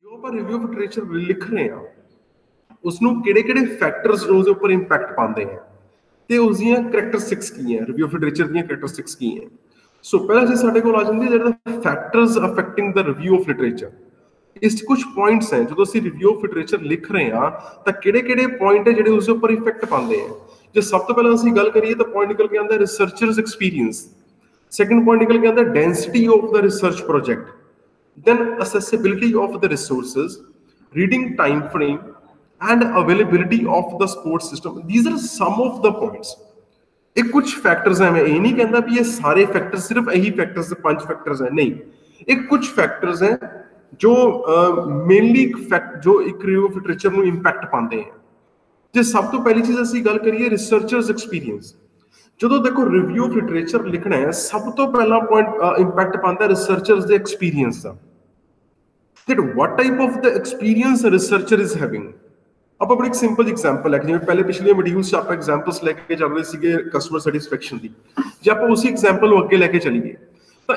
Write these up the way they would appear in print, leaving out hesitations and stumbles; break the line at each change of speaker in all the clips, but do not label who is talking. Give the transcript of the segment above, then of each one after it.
जो ਆਪਾਂ review of literature ਲਿਖ ਰਹੇ ਹਾਂ ਉਸਨੂੰ ਕਿਹੜੇ-ਕਿਹੜੇ ਫੈਕਟਰਸ ਉਹਦੇ ਉੱਪਰ ਇੰਪੈਕਟ ਪਾਉਂਦੇ ਹੈ ਤੇ ਉਸ ਦੀਆਂ ਕਰੈਕਟਰਿਸਟਿਕਸ ਕੀ ਹੈ, ਰਿਵਿਊ ਆਫ ਲਿਟਰੇਚਰ ਦੀਆਂ ਕਰੈਕਟਰਿਸਟਿਕਸ ਕੀ ਹੈ। ਸੋ ਪਹਿਲਾਂ ਜੇ ਸਾਡੇ ਕੋਲ ਆ ਜਾਂਦੀ ਜਿਹੜਾ factors affecting the review of literature, ਇਸ 'ਚ ਕੁਝ ਪੁਆਇੰਟਸ ਹੈ ਜਦੋਂ ਅਸੀਂ ਰਿਵਿਊ ਆਫ ਲਿਟਰੇਚਰ ਲਿਖ ਰਹੇ ਹਾਂ ਤਾਂ ਕਿਹੜੇ-ਕਿਹੜੇ ਪੁਆਇੰਟ ਹੈ ਜਿਹੜੇ ਉਸਦੇ ਉੱਪਰ ਇਫੈਕਟ ਪਾਉਂਦੇ ਹੈ। ਜੇ ਸਭ ਤੋਂ ਪਹਿਲਾਂ ਅਸੀਂ ਗੱਲ ਕਰੀਏ ਤਾਂ ਪੁਆਇੰਟ ਨਿਕਲ ਕੇ ਆਉਂਦਾ ਰਿਸਰਚਰਸ ਐਕਸਪੀਰੀਅੰਸ, ਸੈਕੰਡ ਪੁਆਇੰਟ ਨਿਕਲ ਕੇ ਆਉਂਦਾ density of the research project, then accessibility of the resources, reading time frame and availability of the support system. These are some of the points. ਇਹ ਕੁਝ ਫੈਕਟਰਸ ਹੈ, ਮੈਂ ਇਹ ਨਹੀਂ ਕਹਿੰਦਾ ਵੀ ਇਹ ਸਾਰੇ ਫੈਕਟਰ ਸਿਰਫ ਇਹੀ ਫੈਕਟਰਸ 5 ਫੈਕਟਰਸ ਹੈ, ਨਹੀਂ, ਇਹ ਕੁਝ ਫੈਕਟਰਸ ਹੈ ਜੋ ਮੇਨਲੀ ਜੋ ਇੱਕ ਰਿਵਿਊ ਆਫ ਲਿਟਰੇਚਰ ਨੂੰ ਇੰਪੈਕਟ ਪਾਉਂਦੇ ਹੈ। ਜੇ ਸਭ ਤੋਂ ਪਹਿਲੀ ਚੀਜ਼ ਅਸੀਂ ਗੱਲ ਕਰੀਏ ਰਿਸਰਚਰਸ ਐਕਸਪੀਰੀਅੰਸ, ਜਦੋਂ ਦੇਖੋ ਰਿਵਿਊ ਆਫ ਲਿਟਰੇਚਰ ਲਿਖਣਾ ਹੈ ਸਭ ਤੋਂ ਪਹਿਲਾ ਪੁਆਇੰਟ ਇੰਪੈਕਟ ਪਾਉਂਦਾ ਰਿਸਰਚਰਸ ਦੇ experience the, that what type of the experience a researcher is having। ਆਪਾਂ ਬੜੀ ਇੱਕ ਸਿੰਪਲ ਐਗਜ਼ਾਮਪਲ ਹੈ, ਜਿਵੇਂ ਪਹਿਲੇ ਪਿਛਲੇ ਮੋਡਿਊਲਸ 'ਚ ਆਪਾਂ ਐਗਜ਼ਾਮਪਲਸ ਲੈ ਕੇ ਚੱਲ ਰਹੇ ਸੀਗੇ ਕਸਟਮਰ ਸੈਟੀਸਫੈਕਸ਼ਨ ਦੀ, ਜੇ ਆਪਾਂ ਉਸੇ ਐਗਜ਼ਾਮਪਲ ਨੂੰ ਅੱਗੇ ਲੈ ਕੇ ਚੱਲੀਏ ਤਾਂ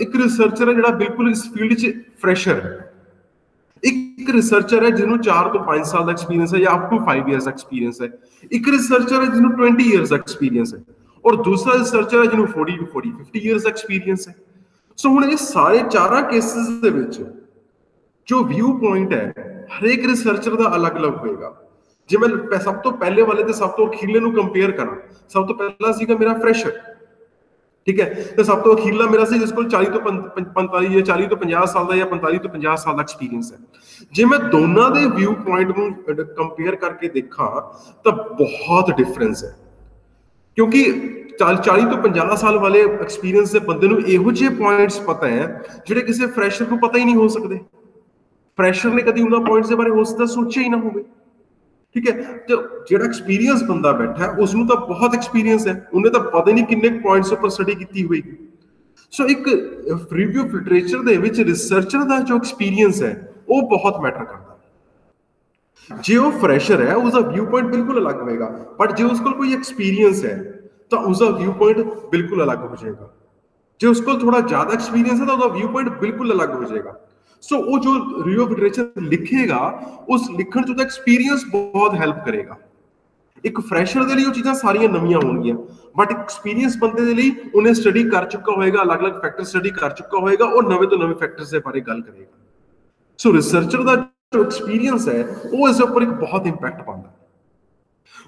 ਇੱਕ ਰਿਸਰਚਰ ਹੈ ਜਿਹੜਾ ਬਿਲਕੁਲ ਇਸ ਫੀਲਡ 'ਚ ਫਰੈਸ਼ਰ ਹੈ, ਇੱਕ ਰਿਸਰਚਰ ਹੈ ਜਿਹਨੂੰ 4 ਤੋਂ 5 ਸਾਲ ਦਾ ਐਕਸਪੀਰੀਅੰਸ ਹੈ ਜਾਂ ਅਪ ਟੂ 5 ਇਅਰਸ ਦਾ ਐਕਸਪੀਰੀਅੰਸ ਹੈ, ਇੱਕ ਰਿਸਰਚਰ ਹੈ ਜਿਹਨੂੰ 20 ਇਅਰਸ ਦਾ ਐਕਸਪੀਰੀਅੰਸ ਹੈ, ਔਰ ਦੂਸਰਾ ਰਿਸਰਚਰ ਹੈ ਜਿਹਨੂੰ 40 to 50 ਇਅਰਸ ਦਾ ਐਕਸਪੀਰੀਅੰਸ ਹੈ। ਸੋ ਹੁਣ ਇਹ ਸਾਰੇ ਚਾਰਾਂ ਕੇਸਿਸ ਦੇ ਵਿੱਚ ਜੋ ਵਿਊ ਪੁਆਇੰਟ ਹੈ ਹਰੇਕ ਰਿਸਰਚਰ ਦਾ ਅਲੱਗ-ਅਲੱਗ ਹੋਏਗਾ। ਜੇ ਮੈਂ ਸਭ ਤੋਂ ਪਹਿਲੇ ਵਾਲੇ ਤੇ ਸਭ ਤੋਂ ਅਖੀਰਲੇ ਨੂੰ ਕੰਪੇਅਰ ਕਰਾਂ, ਸਭ ਤੋਂ ਪਹਿਲਾ ਸੀਗਾ ਮੇਰਾ ਫਰੈਸ਼ਰ, ਠੀਕ ਹੈ, ਤੇ ਸਭ ਤੋਂ ਅਖੀਰਲਾ ਮੇਰਾ ਸੀ ਜਿਸ ਕੋਲ 40 ਤੋਂ 45 ਜਾਂ 40 ਤੋਂ 50 ਸਾਲ ਦਾ ਜਾਂ 45 ਤੋਂ 50 ਸਾਲ ਦਾ ਐਕਸਪੀਰੀਅੰਸ ਹੈ। ਜੇ ਮੈਂ ਦੋਨਾਂ ਦੇ ਵਿਊ ਪੁਆਇੰਟ ਨੂੰ ਕੰਪੇਅਰ ਕਰਕੇ ਦੇਖਾਂ ਤਾਂ ਬਹੁਤ ਡਿਫਰੈਂਸ ਹੈ, ਕਿਉਂਕਿ 40 ਤੋਂ 50 ਸਾਲ ਵਾਲੇ ਐਕਸਪੀਰੀਅੰਸ ਦੇ ਬੰਦੇ ਨੂੰ ਇਹੋ ਜਿਹੇ ਪੁਆਇੰਟਸ ਪਤਾ ਹੈ ਜਿਹੜੇ ਕਿਸੇ ਫਰੈਸ਼ਰ ਨੂੰ ਪਤਾ ਹੀ ਨਹੀਂ ਹੋ ਸਕਦੇ। ਫਰੈਸ਼ਰ ਨੇ ਕਦੀ ਉਹਨਾਂ ਪੁਆਇੰਟਸ ਦੇ ਬਾਰੇ ਹੋ ਸਕਦਾ ਸੋਚਿਆ ਹੀ ਨਾ ਹੋਵੇ, ਠੀਕ ਹੈ। ਤੇ ਜਿਹੜਾ ਐਕਸਪੀਰੀਅੰਸ ਬੰਦਾ ਬੈਠਾ ਉਸ ਨੂੰ ਤਾਂ ਬਹੁਤ ਐਕਸਪੀਰੀਅੰਸ ਹੈ, ਉਹਨੇ ਤਾਂ ਪਤਾ ਹੀ ਨਹੀਂ ਕਿੰਨੇ ਪੁਆਇੰਟਸ ਉੱਪਰ ਸਟੱਡੀ ਕੀਤੀ ਹੋਏਗੀ। ਸੋ ਇੱਕ ਰਿਵਿਊ ਆਫ ਲਿਟਰੇਚਰ ਦੇ ਵਿੱਚ ਰਿਸਰਚਰ ਦਾ ਜੋ ਐਕਸਪੀਰੀਅੰਸ ਹੈ ਉਹ ਬਹੁਤ ਮੈਟਰ ਕਰਦਾ। ਜੇ ਉਹ ਫਰੈਸ਼ਰ ਹੈ ਉਸਦਾ ਵਿਊ ਪੁਆਇੰਟ ਬਿਲਕੁਲ ਅਲੱਗ ਹੋਏਗਾ, ਬਟ ਜੇ ਉਸ ਕੋਲ ਕੋਈ ਐਕਸਪੀਰੀਅੰਸ ਹੈ ਤਾਂ ਉਸਦਾ ਵਿਊ ਪੁਆਇੰਟ ਬਿਲਕੁਲ ਅਲੱਗ ਹੋ ਜਾਏਗਾ। ਜੇ ਉਸ ਕੋਲ ਥੋੜਾ ਜ਼ਿਆਦਾ ਐਕਸਪੀਰੀਅੰਸ ਹੈ ਤਾਂ ਉਹਦਾ ਵਿਊ ਪੁਆਇੰਟ ਬਿਲਕੁਲ ਅਲੱਗ ਹੋ ਜਾਏਗਾ। ਸੋ ਉਹ ਜੋ ਰਿਵਿਊ ਆਫ ਲਿਟਰੇਚਰ ਲਿਖੇਗਾ ਉਸ ਲਿਖਣ 'ਚ ਉਹਦਾ ਐਕਸਪੀਰੀਅੰਸ ਬਹੁਤ ਹੈਲਪ ਕਰੇਗਾ। ਇੱਕ ਫਰੈਸ਼ਰ ਦੇ ਲਈ ਉਹ ਚੀਜ਼ਾਂ ਸਾਰੀਆਂ ਨਵੀਆਂ ਹੋਣਗੀਆਂ, ਬਟ ਐਕਸਪੀਰੀਅੰਸ ਬੰਦੇ ਦੇ ਲਈ ਉਹਨੇ ਸਟੱਡੀ ਕਰ ਚੁੱਕਾ ਹੋਏਗਾ, ਅਲੱਗ-ਅਲੱਗ ਫੈਕਟਰ ਸਟੱਡੀ ਕਰ ਚੁੱਕਾ ਹੋਏਗਾ, ਉਹ ਨਵੇਂ ਤੋਂ ਨਵੇਂ ਫੈਕਟਰਸ ਦੇ ਬਾਰੇ ਗੱਲ ਕਰੇਗਾ। ਸੋ ਰਿਸਰਚਰ ਦਾ ਜੋ ਐਕਸਪੀਰੀਅੰਸ ਹੈ ਉਹ ਇਸ ਦੇ ਉੱਪਰ ਇੱਕ ਬਹੁਤ ਇੰਪੈਕਟ ਪਾਉਂਦਾ।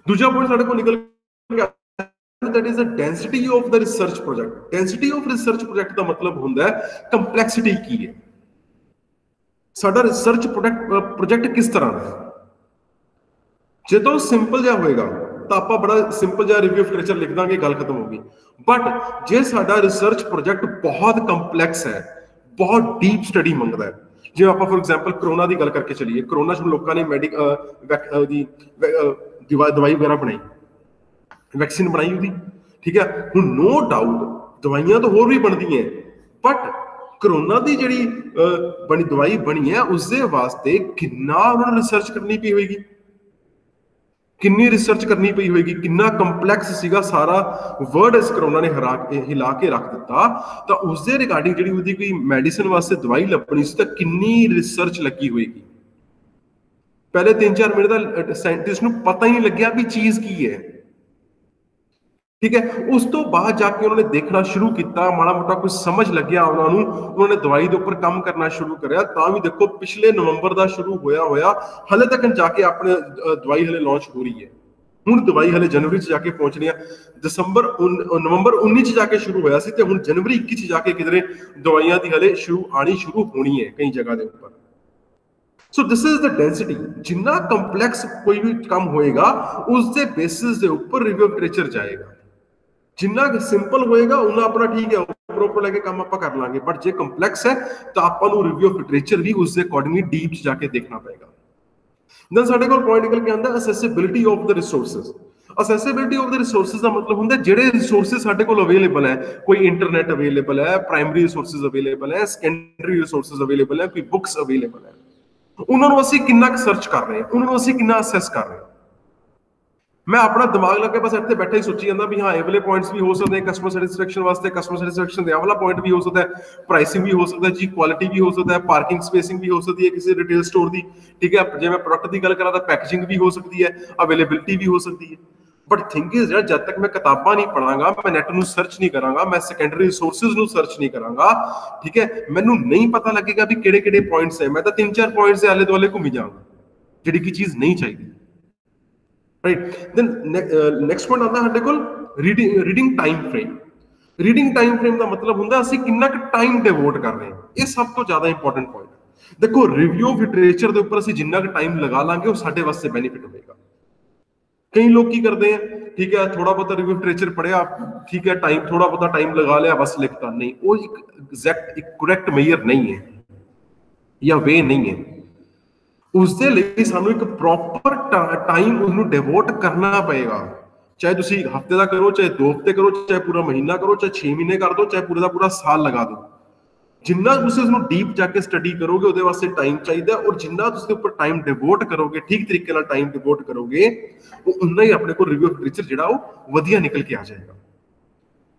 ਦੂਜਾ ਪੁਆਇੰਟ ਸਾਡੇ ਕੋਲ ਨਿਕਲ ਗਿਆ, that is the density of the research project। density of research project ਦਾ ਮਤਲਬ ਹੁੰਦਾ ਹੈ ਕੰਪਲੈਕਸਿਟੀ ਕੀ ਹੈ, ਸਾਡਾ ਰਿਸਰਚ ਪ੍ਰੋਜੈਕਟ ਕਿਸ ਤਰ੍ਹਾਂ ਦਾ ਹੈ। ਜਦੋਂ ਸਿੰਪਲ ਜਿਹਾ ਹੋਏਗਾ ਤਾਂ ਆਪਾਂ ਬੜਾ ਸਿੰਪਲ ਜਿਹਾ ਰਿਵਿਊ ਆਫ ਲਿਟਰੇਚਰ ਲਿਖ ਦਾਂਗੇ, ਗੱਲ ਖਤਮ ਹੋ ਗਈ। ਬਟ ਜੇ ਸਾਡਾ ਰਿਸਰਚ ਪ੍ਰੋਜੈਕਟ ਬਹੁਤ ਕੰਪਲੈਕਸ ਹੈ, ਬਹੁਤ ਡੀਪ ਸਟੱਡੀ ਮੰਗਦਾ ਹੈ, ਜਿਵੇਂ ਆਪਾਂ ਫੋਰ ਐਗਜ਼ਾਮਪਲ ਕਰੋਨਾ ਦੀ ਗੱਲ ਕਰਕੇ ਚੱਲੀਏ, ਕਰੋਨਾ 'ਚ ਲੋਕਾਂ ਨੇ ਦਵਾਈ ਵਗੈਰਾ ਬਣਾਈ, ਵੈਕਸੀਨ ਬਣਾਈ ਉਹਦੀ, ਠੀਕ ਹੈ। ਹੁਣ ਨੋ ਡਾਊਟ ਦਵਾਈਆਂ ਤਾਂ ਹੋਰ ਵੀ ਬਣਦੀਆਂ, ਬਟ ਕਰੋਨਾ ਦੀ ਜਿਹੜੀ ਦਵਾਈ ਬਣੀ ਹੈ ਉਸਦੇ ਵਾਸਤੇ ਕਿੰਨਾ ਉਹਨਾਂ ਨੂੰ ਰਿਸਰਚ ਕਰਨੀ ਪਈ ਹੋਏਗੀ, ਕਿੰਨੀ ਰਿਸਰਚ ਕਰਨੀ ਪਈ ਹੋਏਗੀ, ਕਿੰਨਾ ਕੰਪਲੈਕਸ ਸੀਗਾ ਸਾਰਾ ਵਰਡ ਇਸ ਕਰੋਨਾ ਨੇ ਹਿਲਾ ਕੇ ਰੱਖ ਦਿੱਤਾ। ਤਾਂ ਉਸਦੇ ਰਿਗਾਰਡਿੰਗ ਜਿਹੜੀ ਉਹਦੀ ਕੋਈ ਮੈਡੀਸਨ ਵਾਸਤੇ ਦਵਾਈ ਲੱਭਣੀ ਸੀ ਤਾਂ ਕਿੰਨੀ ਰਿਸਰਚ ਲੱਗੀ ਹੋਏਗੀ। ਪਹਿਲੇ 3-4 ਮਿੰਟ ਦਾ ਸਾਇੰਟਿਸਟ ਨੂੰ ਪਤਾ ਹੀ ਨਹੀਂ ਲੱਗਿਆ ਵੀ ਚੀਜ਼ ਕੀ ਹੈ, ਠੀਕ ਹੈ। ਉਸ ਤੋਂ ਬਾਅਦ ਜਾ ਕੇ ਉਹਨਾਂ ਨੇ ਦੇਖਣਾ ਸ਼ੁਰੂ ਕੀਤਾ, ਮਾੜਾ ਮੋਟਾ ਕੁਝ ਸਮਝ ਲੱਗਿਆ ਉਹਨਾਂ ਨੂੰ, ਉਹਨਾਂ ਨੇ ਦਵਾਈ ਦੇ ਉੱਪਰ ਕੰਮ ਕਰਨਾ ਸ਼ੁਰੂ ਕਰਿਆ। ਤਾਂ ਵੀ ਦੇਖੋ ਪਿਛਲੇ ਨਵੰਬਰ ਦਾ ਸ਼ੁਰੂ ਹੋਇਆ ਹਲੇ ਤੱਕ ਜਾ ਕੇ ਆਪਣੇ ਦਵਾਈ ਹਲੇ ਲਾਂਚ ਹੋ ਰਹੀ ਹੈ। ਹੁਣ ਦਵਾਈ ਹਲੇ ਜਨਵਰੀ 'ਚ ਜਾ ਕੇ ਪਹੁੰਚਣੀ ਆ, ਨਵੰਬਰ 19 'ਚ ਜਾ ਕੇ ਸ਼ੁਰੂ ਹੋਇਆ ਸੀ ਤੇ ਹੁਣ ਜਨਵਰੀ 21 'ਚ ਜਾ ਕੇ ਕਿਧਰੇ ਦਵਾਈਆਂ ਦੀ ਹਲੇ ਆਣੀ ਸ਼ੁਰੂ ਹੋਣੀ ਹੈ ਕਈ ਜਗ੍ਹਾ ਦੇ ਉੱਪਰ। ਸੋ ਦਿਸ ਇਜ਼ ਦ ਡੈਂਸਿਟੀ। ਜਿੰਨਾ ਕੰਪਲੈਕਸ ਕੋਈ ਵੀ ਕੰਮ ਹੋਏਗਾ ਉਸਦੇ ਬੇਸਿਸ ਦੇ ਉੱਪਰ ਰਿਵਿਊ ਆਫ ਲਿਟਰੇਚਰ ਜਾਏਗਾ। ਜਿੰਨਾ ਸਿੰਪਲ ਹੋਏਗਾ ਉਹਨਾਂ ਆਪਣਾ ਠੀਕ ਹੈ, ਉੱਪਰ ਲੈ ਕੇ ਕੰਮ ਆਪਾਂ ਕਰ ਲਾਂਗੇ, ਬਟ ਜੇ ਕੰਪਲੈਕਸ ਹੈ ਤਾਂ ਆਪਾਂ ਨੂੰ ਰਿਵਿਊ ਆਫ ਲਿਟਰੇਚਰ ਵੀ ਉਸ ਦੇ ਅਕੋਰਡਿੰਗਲੀ ਡੀਪ 'ਚ ਜਾ ਕੇ ਦੇਖਣਾ ਪਏਗਾ। ਦੈਨ ਸਾਡੇ ਕੋਲ ਪੁਆਇੰਟ ਨਿਕਲ ਕੇ ਆਉਂਦਾ accessibility of the resources. Accessibility of the resources ਦਾ ਮਤਲਬ ਹੁੰਦਾ ਜਿਹੜੇ ਰਿਸੋਰਸਿਸ ਸਾਡੇ ਕੋਲ ਅਵੇਲੇਬਲ ਹੈ, ਕੋਈ ਇੰਟਰਨੈਟ ਅਵੇਲੇਬਲ ਹੈ, ਪ੍ਰਾਇਮਰੀ ਰਿਸੋਰਸਿਸ ਅਵੇਲੇਬਲ ਹੈ, ਸੈਕੰਡਰੀ ਰਿਸੋਰਸਿਸ ਅਵੇਲੇਬਲ ਹੈ, ਕੋਈ ਬੁੱਕਸ ਅਵੇਲੇਬਲ ਹੈ, ਉਹਨਾਂ ਨੂੰ ਅਸੀਂ ਕਿੰਨਾ ਕੁ ਸਰਚ ਕਰ ਰਹੇ ਹਾਂ, ਉਹਨਾਂ ਨੂੰ ਅਸੀਂ ਕਿੰਨਾ ਅਸੈਸ ਕਰ ਰਹੇ ਹਾਂ। मैं अपना दिमाग लगे बस इतने बैठे ही सोची जाता भी हाँ ये वाले पॉइंट्स भी हो सकते हैं कस्टमर सैटिस्फैक्शन वास्ते, कस्टमर सैटिस्फैक्शन दे वाला पॉइंट भी हो सकता है, प्राइसिंग भी हो सकता है जी, क्वालिटी भी हो सकता है, पार्किंग स्पेसिंग भी हो सकती है किसी रिटेल स्टोर की, ठीक है। जे मैं प्रोडक्ट की गल करा तो पैकेजिंग भी हो सकती है, अवेलेबिलिटी भी हो सकती है। बट थिंक इज यार जब तक मैं किताबां नहीं पढ़ांगा, मैं नेट ਨੂੰ सर्च नहीं करांगा, मैं सेकेंडरी रिसोर्सेज ਨੂੰ सर्च नहीं करांगा, ठीक है, ਮੈਨੂੰ नहीं पता लगेगा भी ਕਿਹੜੇ ਕਿਹੜੇ पॉइंट्स है। मैं तो 3-4 पॉइंट्स ਦੇ ਆਲੇ ਦੁਆਲੇ ਘੁੰਮੀ ਜਾਵਾਂਗਾ ਜਿਹੜੀ ਕੀ ਚੀਜ਼ ਨਹੀਂ ਚਾਹੀਦੀ, राइट। देन नेक्स्ट पॉइंट आता ਸਾਡੇ ਕੋਲ reading time frame. Reading time frame ਦਾ मतलब ਹੁੰਦਾ ਅਸੀਂ ਕਿੰਨਾ ਕੁ ਟਾਈਮ ਡਿਵੋਟ ਕਰ ਰਹੇ ਹਾਂ। ਇਹ ਸਭ ਤੋਂ ਜ਼ਿਆਦਾ ਇੰਪੋਰਟੈਂਟ ਪੁਆਇੰਟ ਹੈ। ਦੇਖੋ ਰਿਵਿਊ ਆਫ ਲਿਟਰੇਚਰ ਦੇ ਉੱਪਰ ਅਸੀਂ ਜਿੰਨਾ ਕੁ ਟਾਈਮ ਲਗਾ ਲਾਂਗੇ ਉਹ ਸਾਡੇ ਵਾਸਤੇ ਬੈਨੀਫਿਟ ਹੋਵੇਗਾ। कई लोग की करते हैं, ठीक है, थोड़ा बहुत रिव्यू लिटरेचर पढ़िया, ठीक है, टाइम थोड़ा बहुत टाइम लगा लिया बस लिखता नहीं, वो एक एग्जैक्ट एक करेक्ट मेजर नहीं है या वे नहीं है। उसके लिए सानू एक प्रॉपर टाइम उसਨੂੰ डिवोट करना पएगा। चाहे ਤੁਸੀਂ ਹਫਤੇ ਦਾ ਕਰੋ, ਚਾहे 2 ਹਫ਼ਤੇ ਕਰੋ, ਚਾहे पूरा महीना करो, चाहे 6 महीने कर दो, चाहे पूरे ਦਾ पूरा साल लगा दो। जिन्ना ਤੁਸੀਂ उसਨੂੰ डीप जाके स्टडी करोगे ਉਹਦੇ ਵਾਸਤੇ टाइम चाहिए, और जिन्ना ਤੁਸੀਂ ਉੱਪਰ टाइम डिवोट करोगे, ठीक तरीके ਨਾਲ टाइम डिवोट करोगे, ਉਹ ਉਨਾ ਹੀ ਆਪਣੇ ਕੋਲ ਰਿਵਿਊ ਲਿਟਰੇਚਰ ਜਿਹੜਾ ਉਹ ਵਧੀਆ ਨਿਕਲ ਕੇ ਆ ਜਾਏਗਾ।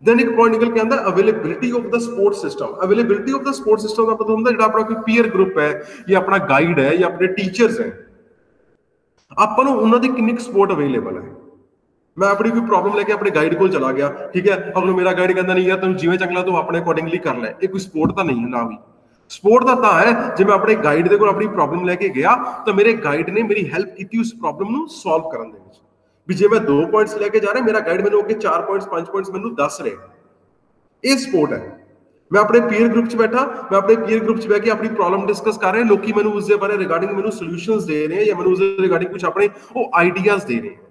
देन एक पॉइंट निकल के आंदा availability of the support system. Availability of the support system ਦਾ ਮਤਲਬ ਹੁੰਦਾ ਜਿਹੜਾ ਆਪਣਾ ਕੋਈ ਪੀਅਰ ਗਰੁੱਪ ਹੈ ਜਾਂ ਆਪਣਾ ਗਾਈਡ ਹੈ ਜਾਂ ਆਪਣੇ ਟੀਚਰਸ ਹੈ, ਆਪਾਂ ਨੂੰ ਉਹਨਾਂ ਦੀ ਕਿੰਨੀ ਸਪੋਰਟ ਅਵੇਲੇਬਲ ਹੈ। मैं अपनी कोई प्रॉब्लम लेके अपने गाइड को चला गया, ठीक है, अगलो मेरा गाइड कहता नहीं यार तुम जिवें चंगला तू अपने अकॉर्डिंगली कर ले, ये कोई सपोर्ट तो नहीं है ना। भी सपोर्ट तो है जो मैं अपने गाइड दे कोल अपनी प्रॉब्लम लेके गया तो मेरे गाइड ने मेरी हेल्प की उस प्रॉब्लम ਨੂੰ सॉल्व करने ਦੇ ਵਿੱਚ। भी जे मैं 2 पॉइंट्स लेके जा रहा, मेरा गाइड मैंने अगे 4 पॉइंट्स 5 पॉइंट्स मैंने दस रहे, ये सपोर्ट है। मैं अपने पीयर ग्रुप च बैठा, मैं अपने पीयर ग्रुप च बैठ के अपनी प्रॉब्लम डिस्कस कर रहे हैं, लोग मैंने उसके बारे रिगार्डिंग मैंने सॉल्यूशंस दे रहे हैं या मैंने उसके रिगार्डिंग कुछ अपने वो आइडियाज दे रहे हैं।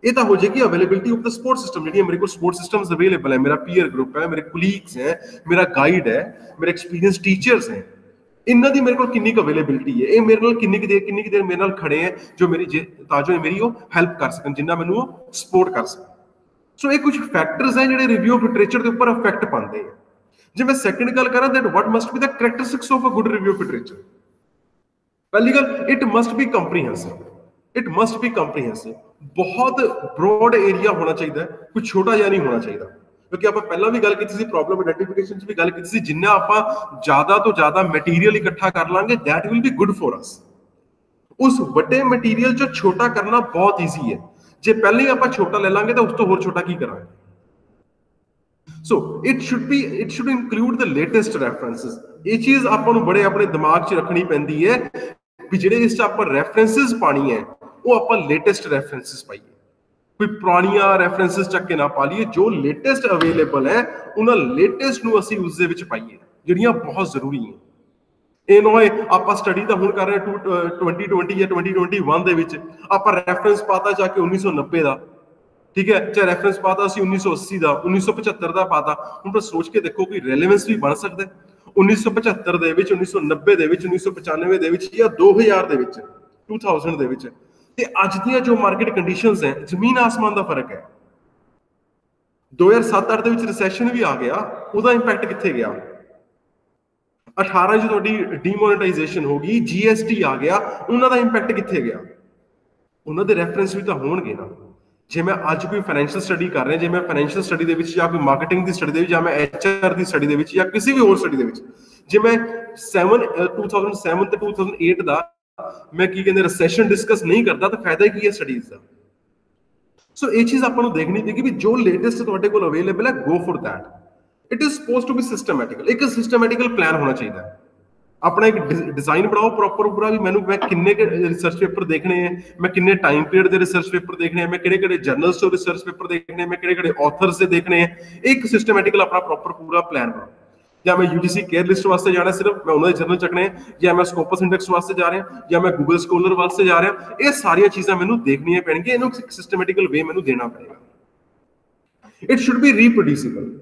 ये तो हो जाएगी availability of the support system. जी मेरे को सपोर्ट सिस्टम्स अवेलेबल है, मेरा पीयर ग्रुप है, मेरे कुलीग्स हैं, मेरा गाइड है, मेरे एक्सपीरियंस टीचर्स हैं, इन्हां दी मेरे को कितनी अवेलेबिलिटी है, ये मेरे नाल कितनी देर मेरे नाल खड़े हैं जो मेरी ताजो मेरी वो हेल्प कर सकन, जिन्ना मैनू वो सपोर्ट कर सकन। सो ये कुछ फैक्टर्स हैं जिहड़े रिव्यू ऑफ लिटरेचर के ऊपर इफेक्ट पाते हैं। जे मैं सैकंड गल करा that what must be the characteristics of a good review of literature. पहली गल, it must be comprehensive. It must be comprehensive, बहुत ब्रॉड एरिया होना चाहिए, कुछ छोटा जिहा नहीं होना चाहिए। क्योंकि आप पहला भी गल की थी प्रॉब्लम आइडेंटिफिकेशन भी गल की थी, जिन्ना आप ज्यादा तो ज्यादा मटीरियल इकट्ठा कर लांगे that will be good for us. उस बड़े मटीरियल जो छोटा करना बहुत ईजी है, जे पहले ही आप छोटा ले लांगे तो उस तो होर छोटा की करांगे। So it should include the latest references. ये चीज आपको बड़े अपने दिमाग च रखनी पैंदी है भी ਜਿਹੜੇ ਇਸ ਚ ਆਪਾਂ ਰੈਫਰੈਂਸਸ ਪਾਣੀ ਹੈ ਉਹ ਆਪਾਂ ਲੇਟੈਸਟ ਰੈਫਰੈਂਸਸ ਪਾਈਏ, ਕੋਈ ਪੁਰਾਣੀਆਂ ਰੈਫਰੈਂਸਸ ਚੱਕ ਕੇ ਨਾ ਪਾ ਲਈਏ। ਜੋ ਲੇਟੈਸਟ ਅਵੇਲੇਬਲ ਹੈ ਉਹਨਾਂ ਲੇਟੈਸਟ ਨੂੰ ਅਸੀਂ ਉਸ ਦੇ ਵਿੱਚ ਪਾਈਏ, ਜਿਹੜੀਆਂ ਬਹੁਤ ਜ਼ਰੂਰੀ ਹੈ। ਇਹ ਨਾ ਹੋਏ ਆਪਾਂ ਸਟੱਡੀ ਤਾਂ ਹੁਣ ਕਰ ਰਹੇ 2020 ਜਾਂ 2021 ਦੇ ਵਿੱਚ ਆਪਾਂ ਰੈਫਰੈਂਸ ਪਾਤਾ ਜਾ ਕੇ 1990 ਦਾ, ठीक है, चाहे रेफरेंस पाता 1980 ਦਾ, 1975 ਦਾ ਪਾਤਾ। ਹੁਣ ਪਰ ਸੋਚ ਕੇ ਦੇਖੋ ਕੋਈ ਰੈਲੇਵੈਂਸ ਵੀ ਬਣ ਸਕਦਾ 1975 ਦੇ ਵਿੱਚ, 1990 ਦੇ ਵਿੱਚ, 1995 ਦੇ ਵਿੱਚ ਜਾਂ 2000 ਦੇ ਵਿੱਚ, 2000 ਦੇ ਵਿੱਚ। ਤੇ ਅੱਜ ਦੀਆਂ ਜੋ ਮਾਰਕੀਟ ਕੰਡੀਸ਼ਨਸ ਹੈ, ਜ਼ਮੀਨ ਆਸਮਾਨ ਦਾ ਫਰਕ ਹੈ। 2007-8 ਦੇ ਵਿੱਚ ਰਿਸੈਸ਼ਨ ਵੀ ਆ ਗਿਆ, ਉਹਦਾ ਇੰਪੈਕਟ ਕਿੱਥੇ ਗਿਆ? 18 ਚ ਤੁਹਾਡੀ ਡੀਮੋਨੇਟਾਈਜੇਸ਼ਨ ਹੋ ਗਈ, GST ਆ ਗਿਆ, ਉਹਨਾਂ ਦਾ ਇੰਪੈਕਟ ਕਿੱਥੇ ਗਿਆ? ਉਹਨਾਂ ਦੇ ਰੈਫਰੈਂਸ ਵੀ ਤਾਂ ਹੋਣਗੇ ਨਾ। ਜੇ ਮੈਂ ਅੱਜ ਕੋਈ ਫਾਈਨੈਂਸ਼ੀਅਲ ਸਟੱਡੀ ਕਰ ਰਿਹਾ, ਜੇ ਮੈਂ ਫਾਈਨੈਂਸ਼ੀਅਲ ਸਟੱਡੀ ਦੇ ਵਿੱਚ ਜਾਂ ਕੋਈ ਮਾਰਕੀਟਿੰਗ ਦੀ ਸਟੱਡੀ ਦੇ ਵਿੱਚ ਜਾਂ ਮੈਂ HR ਦੀ ਸਟੱਡੀ ਦੇ ਵਿੱਚ ਜਾਂ ਕਿਸੇ ਵੀ ਹੋਰ ਸਟੱਡੀ ਦੇ ਵਿੱਚ, ਜੇ ਮੈਂ 2007 ਤੇ 2008 ਦਾ ਮੈਂ ਕੀ ਕਹਿੰਦੇ ਰਿਸੈਸ਼ਨ ਡਿਸਕਸ ਨਹੀਂ ਕਰਦਾ ਤਾਂ ਫਾਇਦਾ ਕੀ ਹੈ ਸਟੱਡੀਜ਼ ਦਾ? ਸੋ ਇਹ ਚੀਜ਼ ਆਪਾਂ ਨੂੰ ਦੇਖਣੀ ਪਏਗੀ ਵੀ ਜੋ ਲੇਟੈਸਟ ਤੁਹਾਡੇ ਕੋਲ ਅਵੇਲੇਬਲ ਹੈ, go for that. It is supposed to be systematical. एक सिस्टमैटिकल प्लान होना चाहिए। अपना एक डिजाइन बनाओ प्रॉपर पूरा भी मैंने मैं किन्ने रिसर्च पेपर देखने हैं, मैं किन्ने टाइम पीरियड के रिसर्च पेपर देखने हैं, मैं किहड़े जर्नल्स तो रिसर्च पेपर देखने हैं, मैं किहड़े ऑथर्स से देखने हैं। एक सिस्टमैटिकल अपना प्रॉपर पूरा प्लान बनाओ। या मैं UGC केयर लिस्ट वास्ते जाना सिर्फ मैं उन्होंने जर्नल चकने, या मैं स्कोपस इंडेक्स वास्ते जा रहा, या मैं गूगल स्कॉलर वास्ते जा रहा, ये सारिया चीज़ां मैनू देखनियां पैणगियां, इन्हूं एक सिस्टमैटिकल वे मैनू देना पड़ेगा। It should be reproducible.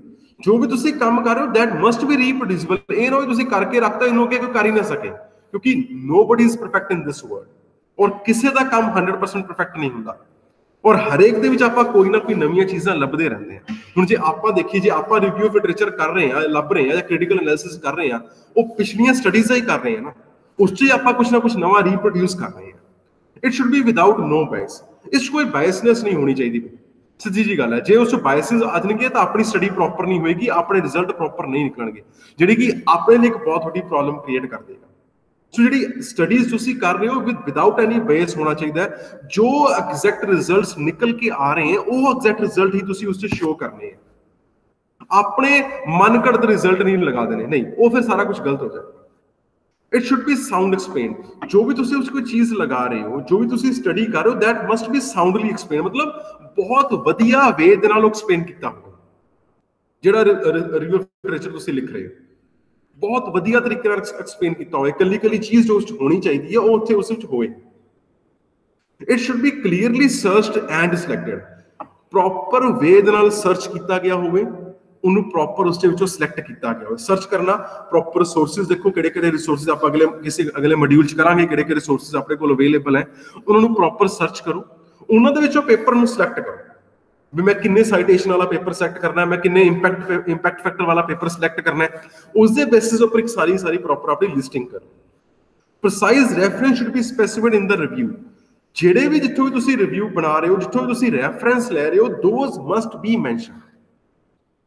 जो भी तुसी काम कर रहे हो दैट मस्ट बी रीप्रोड्यूसिबल। ये ना हो तुसी करके रखता इन्हों के कोई कर ही ना सके, क्योंकि nobody is perfect in this world और किसी का काम 100% परफेक्ट नहीं होता। और हरेक दे विच आपां कोई ना कोई नवीं चीज़ां लभदे रहंदे हैं। हुण जे आपां देखिए, जे आपां रिव्यू ऑफ लिटरेचर कर रहे हैं, लभ रहे हैं या क्रिटिकल एनालिसिस कर रहे हैं, वो पिछलियां स्टडीज़ ही कर रहे हैं ना, उस च आपां कुछ ना कुछ नवां रीप्रोड्यूस कर रहे हैं। It should be without no bias. इस कोई बायसनेस नहीं होनी चाहिए। सीधी जी गल है, जे उस बायसेस आ जाएंगे तो अपनी स्टडी प्रॉपर नहीं होएगी, अपने रिजल्ट प्रॉपर नहीं निकलणगे, ਜਿਹੜੀ कि अपने लिए एक बहुत बड़ी प्रॉब्लम क्रिएट कर देगा। सो ਜਿਹੜੀ स्टडीज ਤੁਸੀਂ कर रहे हो विदाउट एनी बायस होना चाहिए, जो एग्जैक्ट रिजल्ट्स निकल के आ रहे हैं वो एग्जैक्ट रिजल्ट ही ਤੁਸੀਂ ਉਸ 'ਚ शो करने हैं, अपने मन घड़त रिजल्ट नहीं लगा देने, नहीं वो फिर सारा कुछ गलत हो जाएगा। It should B sound explain, जो भी तुसी उस कोई चीज लगा रहे हो, जो भी तुसी स्टडी कर रहे हो, that must be soundly explain, मतलब बहुत वधिया वे दे नाल एक्सप्लेन कीता हो। जेड़ा रिव्यू लिटरेचर तुसी लिख रहे हो बहुत वधिया तरीके नाल एक्सप्लेन कीता होए, कल्ली कल्ली चीज जो उस होनी चाहिए है वो उत्थे उस विच होए। It should be clearly searched and selected, proper way दे नाल सर्च कीता गया होवे, ਉਹਨੂੰ ਪ੍ਰੋਪਰ ਉਸ ਦੇ ਵਿੱਚੋਂ ਸਿਲੈਕਟ ਕੀਤਾ ਗਿਆ ਹੋਵੇ। ਸਰਚ ਕਰਨਾ, ਪ੍ਰੋਪਰ ਰਿਸੋਰਸਿਸ ਦੇਖੋ ਕਿਹੜੇ ਕਿਹੜੇ ਰਿਸੋਰਸਿਸ ਆਪਾਂ ਅਗਲੇ ਮੋਡਿਊਲ 'ਚ ਕਰਾਂਗੇ, ਕਿਹੜੇ ਕਿਹੜੇ ਰਿਸੋਰਸਿਸ ਆਪਣੇ ਕੋਲ ਅਵੇਲੇਬਲ ਹੈ, ਉਹਨਾਂ ਨੂੰ ਪ੍ਰੋਪਰ ਸਰਚ ਕਰੋ, ਉਹਨਾਂ ਦੇ ਵਿੱਚੋਂ ਪੇਪਰ ਨੂੰ ਸਿਲੈਕਟ ਕਰੋ ਵੀ ਮੈਂ ਕਿੰਨੇ ਸਾਈਟੇਸ਼ਨ ਵਾਲਾ ਪੇਪਰ ਸਿਲੈਕਟ ਕਰਨਾ, ਮੈਂ ਕਿੰਨੇ ਇੰਪੈਕਟ ਫੈਕਟਰ ਵਾਲਾ ਪੇਪਰ ਸਿਲੈਕਟ ਕਰਨਾ ਹੈ, ਉਸ ਦੇ ਬੇਸਿਸ ਉੱਪਰ ਇੱਕ ਸਾਰੀ ਪ੍ਰੋਪਰ ਆਪਣੀ ਲਿਸਟਿੰਗ ਕਰੋ। Precise reference should be specified in the review, ਜਿਹੜੇ ਵੀ ਜਿੱਥੋਂ ਵੀ ਤੁਸੀਂ ਰਿਵਿਊ ਬਣਾ ਰਹੇ ਹੋ, ਜਿੱਥੋਂ ਵੀ ਤੁਸੀਂ ਰੈਫਰੈਂਸ ਲੈ ਰਹੇ ਹੋ, ਦੋਜ਼ ਮਸਟ ਬੀ ਮੈਂਸ਼ਨ।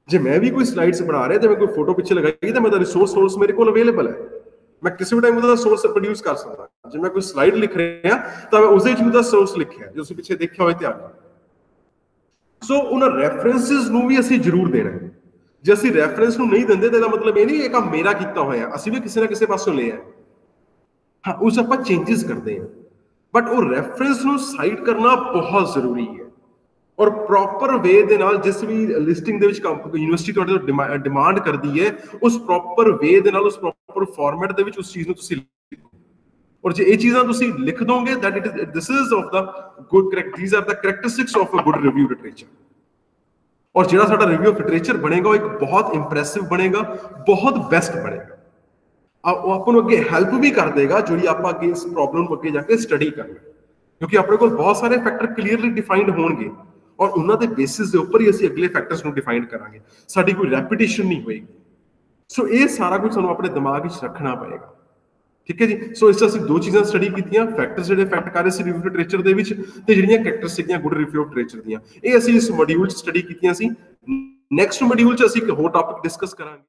ਜੇ ਮੈਂ ਵੀ ਕੋਈ ਸਲਾਈਡਸ ਬਣਾ ਰਿਹਾ ਤੇ ਮੈਂ ਕੋਈ ਫੋਟੋ ਪਿੱਛੇ ਲਗਾਈ ਤਾਂ ਮੇਰਾ ਰਿਸੋਰਸ ਮੇਰੇ ਕੋਲ ਅਵੇਲੇਬਲ ਹੈ, ਮੈਂ ਕਿਸੇ ਵੀ ਟਾਈਮ ਉਹਦਾ ਸੋਰਸ ਪ੍ਰੋਡਿਊਸ ਕਰ ਸਕਦਾ। ਜੇ ਮੈਂ ਕੋਈ ਸਲਾਈਡ ਲਿਖ ਰਿਹਾ ਤਾਂ ਮੈਂ ਉਸਦੇ ਵਿੱਚ ਉਹਦਾ ਸੋਰਸ ਲਿਖਿਆ, ਜੋ ਤੁਸੀਂ ਪਿੱਛੇ ਦੇਖਿਆ ਹੋਵੇ ਧਿਆਨ ਨਾਲ। ਸੋ ਉਹਨਾਂ ਰੈਫਰੈਂਸਿਸ ਨੂੰ ਵੀ ਅਸੀਂ ਜ਼ਰੂਰ ਦੇਣਾ ਹੈ। ਜੇ ਅਸੀਂ ਰੈਫਰੈਂਸ ਨੂੰ ਨਹੀਂ ਦਿੰਦੇ ਤਾਂ ਇਹਦਾ ਮਤਲਬ ਇਹ ਨਹੀਂ ਇਹ ਕੰਮ ਮੇਰਾ ਕੀਤਾ ਹੋਇਆ, ਅਸੀਂ ਵੀ ਕਿਸੇ ਨਾ ਕਿਸੇ ਪਾਸੋਂ ਲਿਆ। ਹਾਂ, ਉਸ ਆਪਾਂ ਚੇਂਜਸ ਕਰਦੇ ਹਾਂ, ਬਟ ਉਹ ਰੈਫਰੈਂਸ ਨੂੰ ਸਾਈਟ ਕਰਨਾ ਬਹੁਤ ਜ਼ਰੂਰੀ ਹੈ। ਔਰ ਪ੍ਰੋਪਰ ਵੇ ਦੇ ਨਾਲ ਜਿਸ ਵੀ ਲਿਸਟਿੰਗ ਦੇ ਵਿੱਚ ਯੂਨੀਵਰਸਿਟੀ ਤੁਹਾਡੇ ਤੋਂ ਡਿਮਾਂਡ ਕਰਦੀ ਹੈ, ਉਸ ਪ੍ਰੋਪਰ ਵੇ ਦੇ ਨਾਲ, ਉਸ ਪ੍ਰੋਪਰ ਫਾਰਮੈਟ ਦੇ ਵਿੱਚ ਉਸ ਚੀਜ਼ ਨੂੰ ਤੁਸੀਂ ਲਿਖੋ। ਔਰ ਜੇ ਇਹ ਚੀਜ਼ਾਂ ਤੁਸੀਂ ਲਿਖ ਦੋਗੇ that it is, this is of the good correct, these are the characteristics of a good review literature। ਔਰ ਜਿਹੜਾ ਸਾਡਾ ਰਿਵਿਊ ਆਫ ਲਿਟਰੇਚਰ ਬਣੇਗਾ ਉਹ ਇੱਕ ਬਹੁਤ ਇੰਪ੍ਰੈਸਿਵ ਬਣੇਗਾ, ਬਹੁਤ ਬੈਸਟ ਬਣੇਗਾ। ਉਹ ਆਪਾਂ ਨੂੰ ਅੱਗੇ ਹੈਲਪ ਵੀ ਕਰ ਦੇਗਾ ਜਿਹੜੀ ਆਪਾਂ ਅੱਗੇ ਇਸ ਪ੍ਰੋਬਲਮ ਨੂੰ ਅੱਗੇ ਜਾ ਕੇ ਸਟੱਡੀ ਕਰਨਾ, ਕਿਉਂਕਿ ਆਪਣੇ ਕੋਲ ਬਹੁਤ ਸਾਰੇ ਫੈਕਟਰ ਕਲੀਅਰਲੀ ਡਿਫਾਈਨਡ ਹੋਣਗੇ ਔਰ ਉਹਨਾਂ ਦੇ ਬੇਸਿਸ ਦੇ ਉੱਪਰ ਹੀ ਅਸੀਂ ਅਗਲੇ ਫੈਕਟਰਸ ਨੂੰ ਡਿਫਾਈਨ ਕਰਾਂਗੇ, ਸਾਡੀ ਕੋਈ ਰੈਪੀਟੀਸ਼ਨ ਨਹੀਂ ਹੋਏਗੀ। ਸੋ ਇਹ ਸਾਰਾ ਕੁਝ ਸਾਨੂੰ ਆਪਣੇ ਦਿਮਾਗ ਵਿੱਚ ਰੱਖਣਾ ਪਏਗਾ, ਠੀਕ ਹੈ ਜੀ। ਸੋ ਇਸ 'ਚ ਅਸੀਂ ਦੋ ਚੀਜ਼ਾਂ ਸਟੱਡੀ ਕੀਤੀਆਂ, ਫੈਕਟਰਸ ਜਿਹੜੇ ਇਫੈਕਟ ਕਰ ਰਹੇ ਸੀ ਰਿਵਿਊ ਲਿਟਰੇਚਰ ਦੇ ਵਿੱਚ, ਤੇ ਜਿਹੜੀਆਂ ਕੈਰੈਕਟਰਿਸਟਿਕਸ ਸੀਗੀਆਂ ਗੁੱਡ ਰਿਵਿਊ ਲਿਟਰੇਚਰ ਦੀਆਂ, ਇਹ ਅਸੀਂ ਇਸ ਮੋਡਿਊਲ 'ਚ ਸਟੱਡੀ ਕੀਤੀਆਂ ਸੀ। ਨੈਕਸਟ ਮੋਡਿਊਲ 'ਚ ਅਸੀਂ ਇੱਕ ਹੋਰ ਟੌਪਿਕ ਡਿਸਕਸ ਕਰਾਂਗੇ।